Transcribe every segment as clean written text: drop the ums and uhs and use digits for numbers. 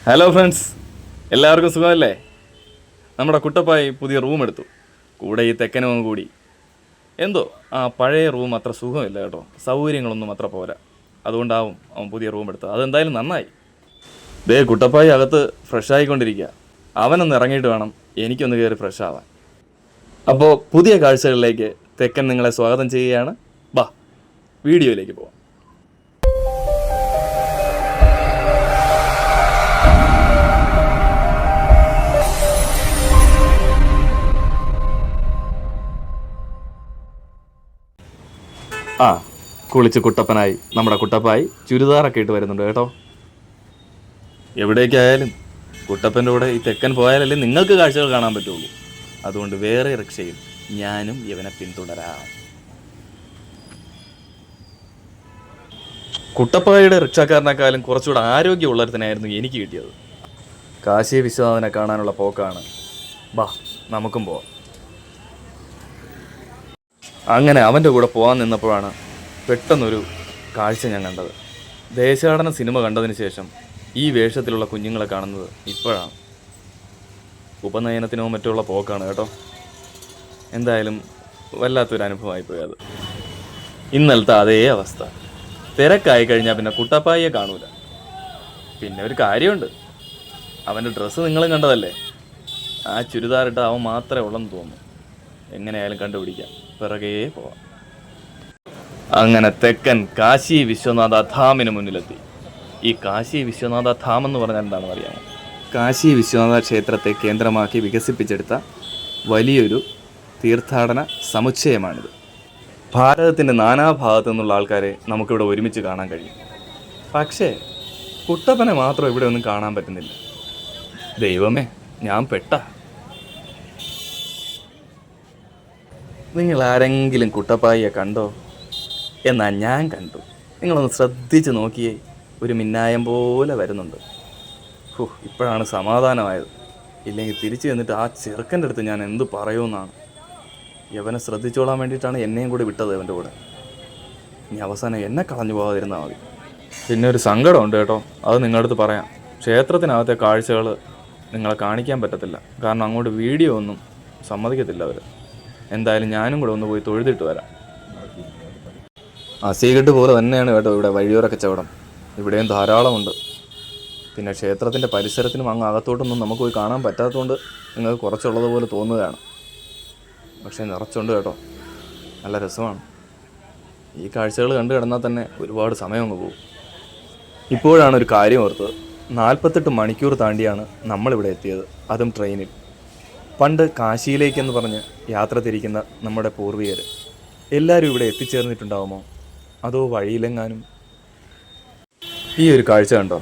Hello friends, എല്ലാവർക്കും സുഖമല്ലേ? നമ്മുടെ കുട്ടപ്പായി പുതിയ റൂം എടുത്തു, കൂടെ ഈ തെക്കനും കൂടി. എന്തോ ആ പഴയ റൂം അത്ര സുഖമില്ല കേട്ടോ, സൗകര്യങ്ങളൊന്നും അത്ര പോരാ. അതുകൊണ്ടാവും അവൻ പുതിയ റൂം എടുത്തത്. അതെന്തായാലും നന്നായി. ദേ കുട്ടപ്പായി അകത്ത് ഫ്രഷ് ആയിക്കൊണ്ടിരിക്കുക. അവനൊന്ന് ഇറങ്ങിയിട്ട് വേണം എനിക്കൊന്ന് കയറി ഫ്രഷ് ആവാൻ. അപ്പോൾ പുതിയ കാഴ്ചകളിലേക്ക് തെക്കൻ നിങ്ങളെ സ്വാഗതം ചെയ്യുകയാണ്. ബാ വീഡിയോയിലേക്ക് പോവാം. ആ കുളിച്ച് കുട്ടപ്പനായി നമ്മുടെ കുട്ടപ്പായി ചുരിദാറൊക്കെ ഇട്ട് വരുന്നുണ്ട് കേട്ടോ. എവിടേക്കായാലും കുട്ടപ്പൻ്റെ കൂടെ ഈ തെക്കൻ പോയാലല്ലേ നിങ്ങൾക്ക് കാഴ്ചകൾ കാണാൻ പറ്റുള്ളൂ. അതുകൊണ്ട് വേറെ റിക്ഷയിൽ ഞാനും ഇവനെ പിന്തുടരാം. കുട്ടപ്പായുടെ റിക്ഷക്കാരനേക്കാളും കുറച്ചുകൂടെ ആരോഗ്യമുള്ളൊരുത്തനായിരുന്നു എനിക്ക് കിട്ടിയത്. കാശി വിശ്വനാഥനെ കാണാനുള്ള പോക്കാണ്. ബാ നമുക്കും പോവാം. അങ്ങനെ അവൻ്റെ കൂടെ പോകാൻ നിന്നപ്പോഴാണ് പെട്ടെന്നൊരു കാഴ്ച ഞാൻ കണ്ടത്. ദേശാടന സിനിമ കണ്ടതിന് ശേഷം ഈ വേഷത്തിലുള്ള കുഞ്ഞുങ്ങളെ കാണുന്നത് ഇപ്പോഴാണ്. ഉപനയനത്തിനോ മറ്റുള്ള പോക്കാണ് കേട്ടോ. എന്തായാലും വല്ലാത്തൊരു അനുഭവമായിപ്പോയി അത്. ഇന്നലത്തെ അതേ അവസ്ഥ. തിരക്കായി കഴിഞ്ഞാൽ പിന്നെ കുട്ടപ്പായിയെ കാണൂല. പിന്നെ ഒരു കാര്യമുണ്ട്, അവൻ്റെ ഡ്രസ്സ് നിങ്ങളും കണ്ടതല്ലേ. ആ ചുരിദാറിട്ട് അവൻ മാത്രമേ ഉള്ളെന്ന് തോന്നുന്നു. എങ്ങനെയായാലും കണ്ടുപിടിക്കാം, പിറകേ പോവാം. അങ്ങനെ തെക്കൻ കാശി വിശ്വനാഥ ധാമിന് മുന്നിലെത്തി. ഈ കാശി വിശ്വനാഥ ധാം എന്ന് പറഞ്ഞാൽ എന്താണെന്ന് അറിയാമോ? കാശി വിശ്വനാഥ ക്ഷേത്രത്തെ കേന്ദ്രമാക്കി വികസിപ്പിച്ചെടുത്ത വലിയൊരു തീർത്ഥാടന സമുച്ചയമാണിത്. ഭാരതത്തിൻ്റെ നാനാഭാഗത്തു നിന്നുള്ള ആൾക്കാരെ നമുക്കിവിടെ ഒരുമിച്ച് കാണാൻ കഴിയും. പക്ഷേ കുട്ടപ്പനെ മാത്രം ഇവിടെ ഒന്നും കാണാൻ പറ്റുന്നില്ല. ദൈവമേ, ഞാൻ പെട്ട. നിങ്ങൾ ആരെങ്കിലും കുട്ടപ്പായിയെ കണ്ടോ? എന്നാൽ ഞാൻ കണ്ടു. നിങ്ങളൊന്ന് ശ്രദ്ധിച്ച് നോക്കിയേ, ഒരു മിന്നായം പോലെ വരുന്നുണ്ട്. ഇപ്പോഴാണ് സമാധാനമായത്. ഇല്ലെങ്കിൽ തിരിച്ചു ചെന്നിട്ട് ആ ചെറുക്കൻ്റെ അടുത്ത് ഞാൻ എന്ത് പറയുമെന്നാണ്. യവനെ ശ്രദ്ധിച്ചോളാൻ വേണ്ടിയിട്ടാണ് എന്നെയും കൂടി വിട്ടത് അവൻ്റെ കൂടെ. ഇനി അവസാനം എന്നെ കളഞ്ഞു പോകാതിരുന്നാൽ മതി. പിന്നെ ഒരു സങ്കടമുണ്ട് കേട്ടോ, അത് നിങ്ങളുടെ അടുത്ത് പറയാം. ക്ഷേത്രത്തിനകത്തെ കാഴ്ചകൾ നിങ്ങളെ കാണിക്കാൻ പറ്റത്തില്ല, കാരണം അങ്ങോട്ട് വീഡിയോ ഒന്നും സമ്മതിക്കത്തില്ല അവർ. എന്തായാലും ഞാനും കൂടെ ഒന്ന് പോയി തൊഴുതിട്ട് വരാം. അസീകെട്ട് പോലെ തന്നെയാണ് കേട്ടോ ഇവിടെ വഴിയോര കച്ചവടം. ഇവിടെയും ധാരാളമുണ്ട്. പിന്നെ ക്ഷേത്രത്തിൻ്റെ പരിസരത്തിനും അങ്ങ് അകത്തോട്ടൊന്നും നമുക്ക് പോയി കാണാൻ പറ്റാത്തതുകൊണ്ട് നിങ്ങൾക്ക് കുറച്ചുള്ളതുപോലെ തോന്നുകയാണ്. പക്ഷേ നിറച്ചുണ്ട് കേട്ടോ, നല്ല രസമാണ്. ഈ കാഴ്ചകൾ കണ്ടു കിടന്നാൽ തന്നെ ഒരുപാട് സമയം അങ്ങ് പോകും. ഇപ്പോഴാണ് ഒരു കാര്യം ഓർത്തത്. 48 മണിക്കൂർ താണ്ടിയാണ് നമ്മളിവിടെ എത്തിയത്, അതും ട്രെയിനിൽ. പണ്ട് കാശിയിലേക്കെന്ന് പറഞ്ഞ് യാത്ര തിരിക്കുന്ന നമ്മുടെ പൂർവികർ എല്ലാവരും ഇവിടെ എത്തിച്ചേർന്നിട്ടുണ്ടാവുമോ? അതോ വഴിയിലെങ്ങാനും? ഈ ഒരു കാഴ്ച കണ്ടോ?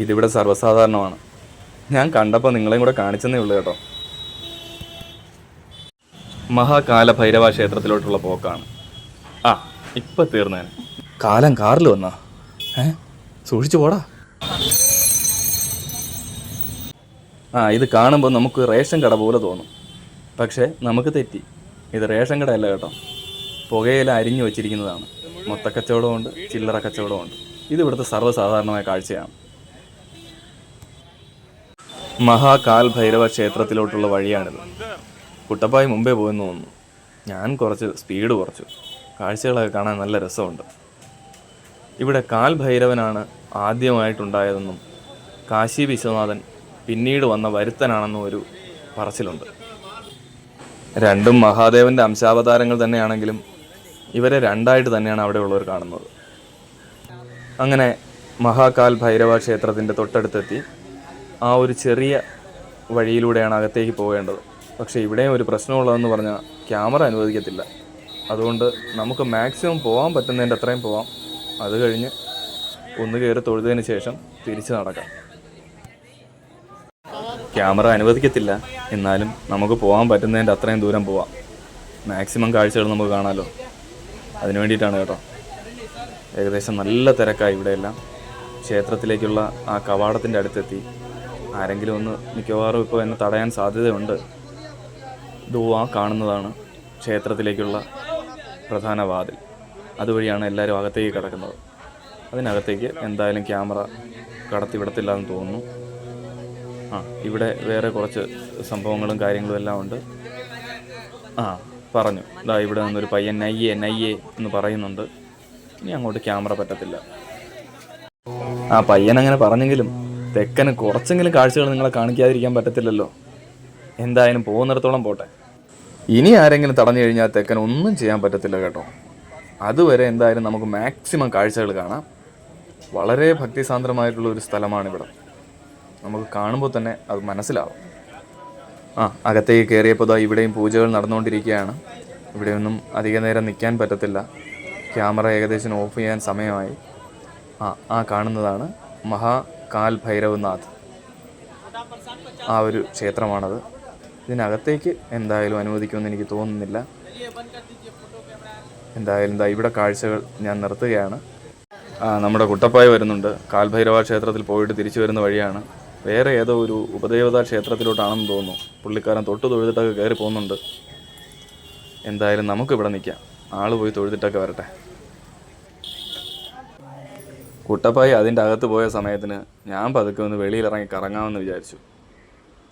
ഇതിവിടെ സർവ്വസാധാരണമാണ്. ഞാൻ കണ്ടപ്പോൾ നിങ്ങളെയും കൂടെ കാണിച്ചെന്നേ ഉള്ളൂ കേട്ടോ. മഹാകാല ഭൈരവ ക്ഷേത്രത്തിലോട്ടുള്ള പോക്കാണ്. ഇപ്പം തീർന്നേനെ. കാലം കാറിൽ വന്നാ സൂക്ഷിച്ചു പോടാ. ഇത് കാണുമ്പോൾ നമുക്ക് റേഷൻ കട പോലെ തോന്നും. പക്ഷേ നമുക്ക് തെറ്റി. ഇത് റേഷൻ കടയല്ല കേട്ടോ, പുകയില അരിഞ്ഞു വച്ചിരിക്കുന്നതാണ്. മൊത്തക്കച്ചവടമുണ്ട്, ചില്ലറ കച്ചവടമുണ്ട്. ഇത് ഇവിടുത്തെ സർവ്വസാധാരണമായ കാഴ്ചയാണ്. മഹാകാൽ ഭൈരവ ക്ഷേത്രത്തിലോട്ടുള്ള വഴിയാണിത്. കുട്ടപ്പായി മുമ്പേ പോയെന്ന് തോന്നുന്നു. ഞാൻ കുറച്ച് സ്പീഡ് കുറച്ചു. കാഴ്ചകളൊക്കെ കാണാൻ നല്ല രസമുണ്ട്. ഇവിടെ കാൽ ഭൈരവനാണ് ആദ്യമായിട്ടുണ്ടായതെന്നും കാശി വിശ്വനാഥൻ പിന്നീട് വന്ന വരുത്തനാണെന്നും ഒരു പറച്ചിലുണ്ട്. രണ്ടും മഹാദേവൻ്റെ അംശാവതാരങ്ങൾ തന്നെയാണെങ്കിലും ഇവരെ രണ്ടായിട്ട് തന്നെയാണ് അവിടെ ഉള്ളവർ കാണുന്നത്. അങ്ങനെ മഹാകാൽ ഭൈരവ ക്ഷേത്രത്തിൻ്റെ തൊട്ടടുത്തെത്തി. ആ ഒരു ചെറിയ വഴിയിലൂടെയാണ് അകത്തേക്ക് പോകേണ്ടത്. പക്ഷേ ഇവിടെയും ഒരു പ്രശ്നമുള്ളതെന്ന് പറഞ്ഞാൽ ക്യാമറ അനുവദിക്കത്തില്ല. അതുകൊണ്ട് നമുക്ക് മാക്സിമം പോകാൻ പറ്റുന്നതിൻ്റെ അത്രയും പോവാം. അത് കഴിഞ്ഞ് ഒന്ന് കയറി തൊഴുതതിന് ശേഷം തിരിച്ച് നടക്കാം. ക്യാമറ അനുവദിക്കത്തില്ല, എന്നാലും നമുക്ക് പോകാൻ പറ്റുന്നതിൻ്റെ അത്രയും ദൂരം പോവാം. മാക്സിമം കാഴ്ചകൾ നമുക്ക് കാണാമല്ലോ, അതിനു വേണ്ടിയിട്ടാണ് കേട്ടോ. ഏകദേശം നല്ല തിരക്കായി ഇവിടെയെല്ലാം. ക്ഷേത്രത്തിലേക്കുള്ള ആ കവാടത്തിൻ്റെ അടുത്തെത്തി. ആരെങ്കിലും ഒന്ന് മിക്കവാറും ഇപ്പോൾ എന്നെ തടയാൻ സാധ്യതയുണ്ട്. കാണുന്നതാണ് ക്ഷേത്രത്തിലേക്കുള്ള പ്രധാന വാതിൽ. അതുവഴിയാണ് എല്ലാവരും അകത്തേക്ക് കിടക്കുന്നത്. അതിനകത്തേക്ക് എന്തായാലും ക്യാമറ കടത്തി വിടത്തില്ല എന്ന് തോന്നുന്നു. ഇവിടെ വേറെ കുറച്ച് സംഭവങ്ങളും കാര്യങ്ങളും എല്ലാം ഉണ്ട്. പറഞ്ഞു, ഇതാ ഇവിടെ നിന്നൊരു പയ്യൻ നയ്യേ നയ്യേ എന്ന് പറയുന്നുണ്ട്. ഇനി അങ്ങോട്ട് ക്യാമറ പറ്റത്തില്ല. പയ്യൻ അങ്ങനെ പറഞ്ഞെങ്കിലും തെക്കന് കുറച്ചെങ്കിലും കാഴ്ചകൾ നിങ്ങളെ കാണിക്കാതിരിക്കാൻ പറ്റത്തില്ലല്ലോ. എന്തായാലും പോകുന്നിടത്തോളം പോട്ടെ. ഇനി ആരെങ്കിലും തടഞ്ഞു കഴിഞ്ഞാൽ തെക്കൻ ഒന്നും ചെയ്യാൻ പറ്റത്തില്ല കേട്ടോ. അതുവരെ എന്തായാലും നമുക്ക് മാക്സിമം കാഴ്ചകൾ കാണാം. വളരെ ഭക്തിസാന്ദ്രമായിട്ടുള്ള ഒരു സ്ഥലമാണിവിടെ. നമുക്ക് കാണുമ്പോൾ തന്നെ അത് മനസ്സിലാവും. അകത്തേക്ക് കയറിയപ്പോൾ ഇവിടെയും പൂജകൾ നടന്നുകൊണ്ടിരിക്കുകയാണ്. ഇവിടെയൊന്നും അധിക നേരം നിൽക്കാൻ പറ്റത്തില്ല. ക്യാമറ ഏകദേശം ഓഫ് ചെയ്യാൻ സമയമായി. കാണുന്നതാണ് മഹാകാൽ ഭൈരവനാഥ്. ഒരു ക്ഷേത്രമാണത്. ഇതിനകത്തേക്ക് എന്തായാലും അനുവദിക്കുമെന്ന് എനിക്ക് തോന്നുന്നില്ല. എന്തായാലും ഇവിടെ കാഴ്ചകൾ ഞാൻ നിർത്തുകയാണ്. നമ്മുടെ കുട്ടപ്പായ വരുന്നുണ്ട്. കാൽഭൈരവ ക്ഷേത്രത്തിൽ പോയിട്ട് തിരിച്ചു വരുന്ന വഴിയാണ്. വേറെ ഏതോ ഒരു ഉപദേവതാ ക്ഷേത്രത്തിലോട്ടാണെന്ന് തോന്നുന്നു. പുള്ളിക്കാരൻ തൊട്ട് തൊഴുതിട്ടൊക്കെ കയറി പോകുന്നുണ്ട്. എന്തായാലും നമുക്കിവിടെ നിൽക്കാം. ആള് പോയി തൊഴുതിട്ടൊക്കെ വരട്ടെ. കുട്ടപ്പായി അതിൻ്റെ അകത്ത് പോയ സമയത്തിന് ഞാൻ പതുക്കെ ഒന്ന് വെളിയിലിറങ്ങി കറങ്ങാമെന്ന് വിചാരിച്ചു.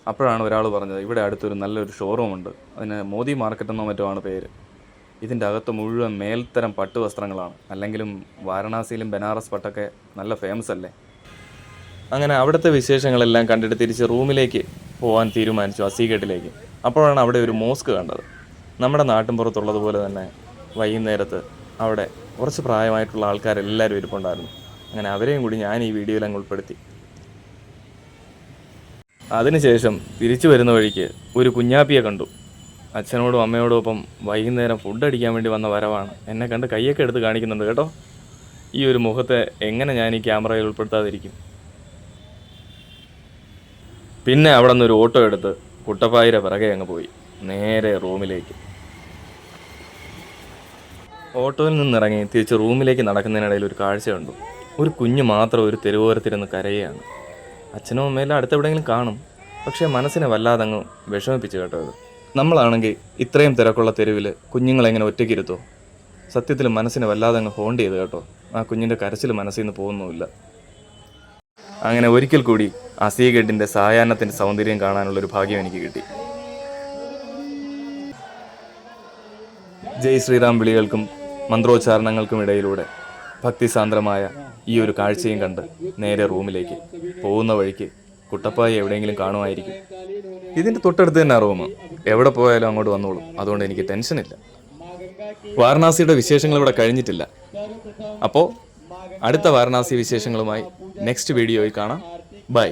അപ്പോഴാണ് ഒരാൾ പറഞ്ഞത് ഇവിടെ അടുത്തൊരു നല്ലൊരു ഷോറൂമുണ്ട്. അതിന് മോദി മാർക്കറ്റ് എന്നോ മറ്റോ ആണ് പേര്. ഇതിൻ്റെ അകത്ത് മുഴുവൻ മേൽത്തരം പട്ടുവസ്ത്രങ്ങളാണ്. അല്ലെങ്കിലും വാരണാസിയിലും ബനാറസ് പട്ടൊക്കെ നല്ല ഫേമസ് അല്ലേ. അങ്ങനെ അവിടുത്തെ വിശേഷങ്ങളെല്ലാം കണ്ടിട്ട് തിരിച്ച് റൂമിലേക്ക് പോകാൻ തീരുമാനിച്ചു, അസീഗഡിലേക്ക്. അപ്പോഴാണ് അവിടെ ഒരു മോസ്ക് കണ്ടത്. നമ്മുടെ നാട്ടിൻപുറത്തുള്ളതുപോലെ തന്നെ വൈകുന്നേരത്ത് അവിടെ കുറച്ച് പ്രായമായിട്ടുള്ള ആൾക്കാരെല്ലാവരും ഇരിപ്പുണ്ടായിരുന്നു. അങ്ങനെ അവരെയും കൂടി ഞാൻ ഈ വീഡിയോയിൽ അങ്ങ് ഉൾപ്പെടുത്തി. അതിനുശേഷം തിരിച്ചു വരുന്ന വഴിക്ക് ഒരു കുഞ്ഞാപ്പിയെ കണ്ടു. അച്ഛനോടും അമ്മയോടും ഒപ്പം വൈകുന്നേരം ഫുഡ് അടിക്കാൻ വേണ്ടി വന്ന വരവാണ്. എന്നെ കണ്ട് കൈയൊക്കെ എടുത്ത് കാണിക്കുന്നുണ്ട് കേട്ടോ. ഈ ഒരു മുഖത്തെ എങ്ങനെ ഞാൻ ഈ ക്യാമറയിൽ ഉൾപ്പെടുത്താതിരിക്കും. പിന്നെ അവിടെ നിന്നൊരു ഓട്ടോ എടുത്ത് കുട്ടപ്പായിരെ പിറകെ അങ്ങ് പോയി നേരെ റൂമിലേക്ക്. ഓട്ടോയിൽ നിന്നിറങ്ങി തിരിച്ച് റൂമിലേക്ക് നടക്കുന്നതിനിടയിൽ ഒരു കാഴ്ച കണ്ടു. ഒരു കുഞ്ഞ് മാത്രം ഒരു തെരുവോരത്തിരുന്ന് കരയുകയാണ്. അച്ഛനും അമ്മയെല്ലാം അടുത്തെവിടെയെങ്കിലും കാണും. പക്ഷേ മനസ്സിനെ വല്ലാതെ അങ്ങ് വിഷമിപ്പിച്ച് കേട്ടോ അത്. നമ്മളാണെങ്കിൽ ഇത്രയും തിരക്കുള്ള തെരുവിൽ കുഞ്ഞുങ്ങളെങ്ങനെ ഒറ്റയ്ക്കിരുത്തോ? സത്യത്തിൽ മനസ്സിനെ വല്ലാതെ അങ്ങ് ഹോണ്ട് ചെയ്ത് കേട്ടോ. ആ കുഞ്ഞിൻ്റെ കരച്ചിൽ മനസ്സിൽ നിന്ന് പോകുന്നുമില്ല. അങ്ങനെ ഒരിക്കൽ കൂടി അസീഗഡിൻ്റെ സായാഹ്നത്തിൻ്റെ സൗന്ദര്യം കാണാനുള്ളൊരു ഭാഗ്യം എനിക്ക് കിട്ടി. ജയ് ശ്രീറാം വിളികൾക്കും മന്ത്രോച്ചാരണങ്ങൾക്കും ഇടയിലൂടെ ഭക്തിസാന്ദ്രമായ ഈ ഒരു കാഴ്ചയും കണ്ട് നേരെ റൂമിലേക്ക് പോകുന്ന വഴിക്ക് കുട്ടപ്പായി എവിടെയെങ്കിലും കാണുമായിരിക്കും. ഇതിൻ്റെ തൊട്ടടുത്ത് തന്നെ റൂം. എവിടെ പോയാലും അങ്ങോട്ട് വന്നോളും. അതുകൊണ്ട് എനിക്ക് ടെൻഷനില്ല. വാരണാസിയുടെ വിശേഷങ്ങൾ ഇവിടെ കഴിഞ്ഞിട്ടില്ല. അപ്പോൾ അടുത്ത വാരണാസി വിശേഷങ്ങളുമായി നെക്സ്റ്റ് വീഡിയോയിൽ കാണാം. ബൈ.